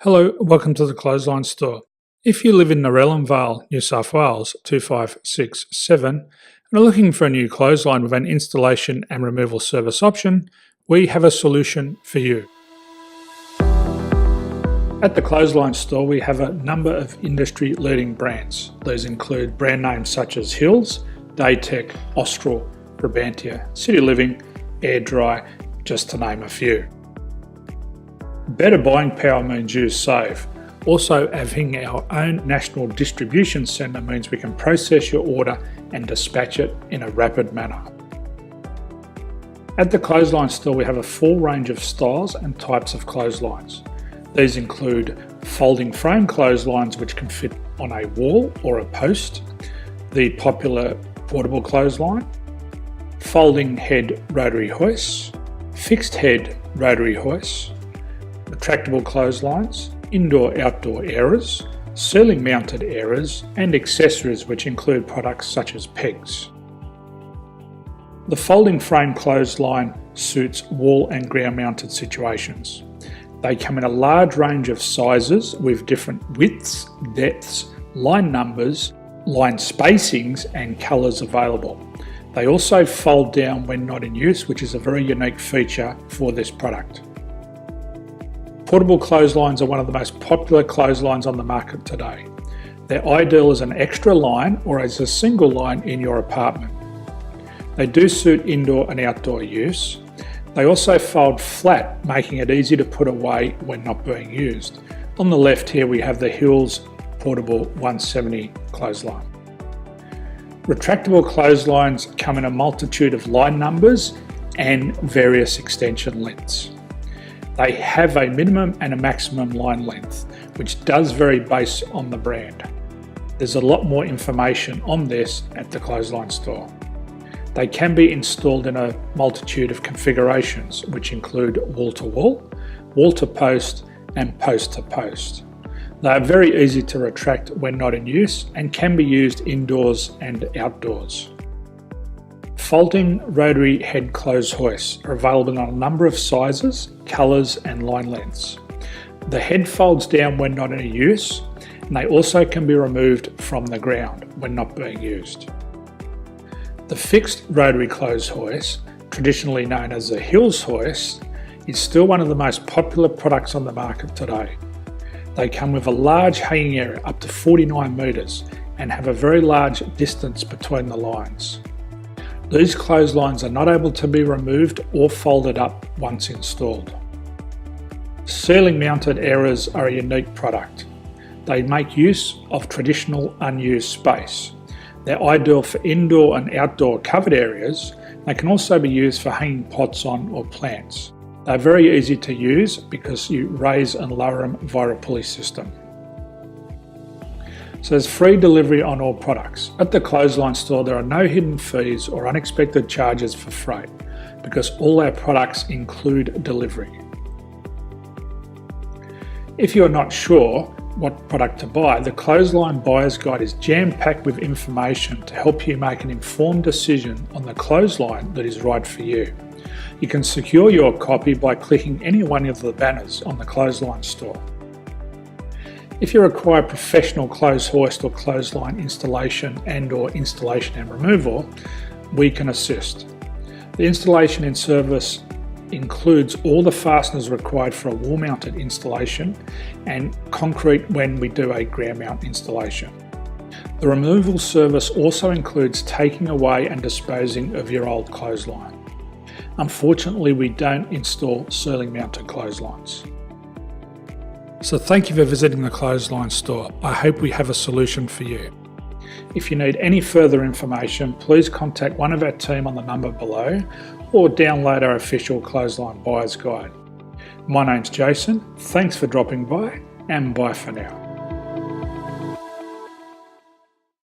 Hello, welcome to the Clothesline Store. If you live in Narellan Vale, New South Wales 2567 and are looking for a new clothesline with an installation and removal service option, we have a solution for you. At the Clothesline Store, we have a number of industry-leading brands. These include brand names such as Hills, Daytech, Austral, Brabantia, City Living, Air Dry, just to name a few. Better buying power means you save. Also, having our own national distribution centre means we can process your order and dispatch it in a rapid manner. At the Clothesline Store, we have a full range of styles and types of clotheslines. These include folding frame clotheslines which can fit on a wall or a post, the popular portable clothesline, folding head rotary hoists, fixed head rotary hoists, retractable clotheslines, indoor-outdoor airers, ceiling mounted airers, and accessories which include products such as pegs. The folding frame clothesline suits wall and ground mounted situations. They come in a large range of sizes with different widths, depths, line numbers, line spacings and colours available. They also fold down when not in use, which is a very unique feature for this product. Portable clotheslines are one of the most popular clotheslines on the market today. They're ideal as an extra line or as a single line in your apartment. They do suit indoor and outdoor use. They also fold flat, making it easy to put away when not being used. On the left here we have the Hills Portable 170 clothesline. Retractable clotheslines come in a multitude of line numbers and various extension lengths. They have a minimum and a maximum line length, which does vary based on the brand. There's a lot more information on this at the Clothesline Store. They can be installed in a multitude of configurations, which include wall-to-wall, wall-to-post, and post-to-post. They are very easy to retract when not in use and can be used indoors and outdoors. Folding rotary head clothes hoists are available in a number of sizes, colours and line lengths. The head folds down when not in use, and they also can be removed from the ground when not being used. The fixed rotary clothes hoist, traditionally known as the Hills hoist, is still one of the most popular products on the market today. They come with a large hanging area up to 49 metres and have a very large distance between the lines. These clotheslines are not able to be removed or folded up once installed. Ceiling mounted airers are a unique product. They make use of traditional unused space. They're ideal for indoor and outdoor covered areas. They can also be used for hanging pots on or plants. They're very easy to use because you raise and lower them via a pulley system. So there's free delivery on all products. At the Clothesline Store, there are no hidden fees or unexpected charges for freight because all our products include delivery. If you're not sure what product to buy, the Clothesline Buyer's Guide is jam-packed with information to help you make an informed decision on the clothesline that is right for you. You can secure your copy by clicking any one of the banners on the Clothesline Store. If you require professional clothes hoist or clothesline installation and/or installation and removal, we can assist. The installation and service includes all the fasteners required for a wall-mounted installation and concrete when we do a ground mount installation. The removal service also includes taking away and disposing of your old clothesline. Unfortunately, we don't install ceiling mounted clotheslines. So thank you for visiting the Clothesline Store. I hope we have a solution for you. If you need any further information, please contact one of our team on the number below or download our official Clothesline Buyer's Guide. My name's Jason, thanks for dropping by and bye for now.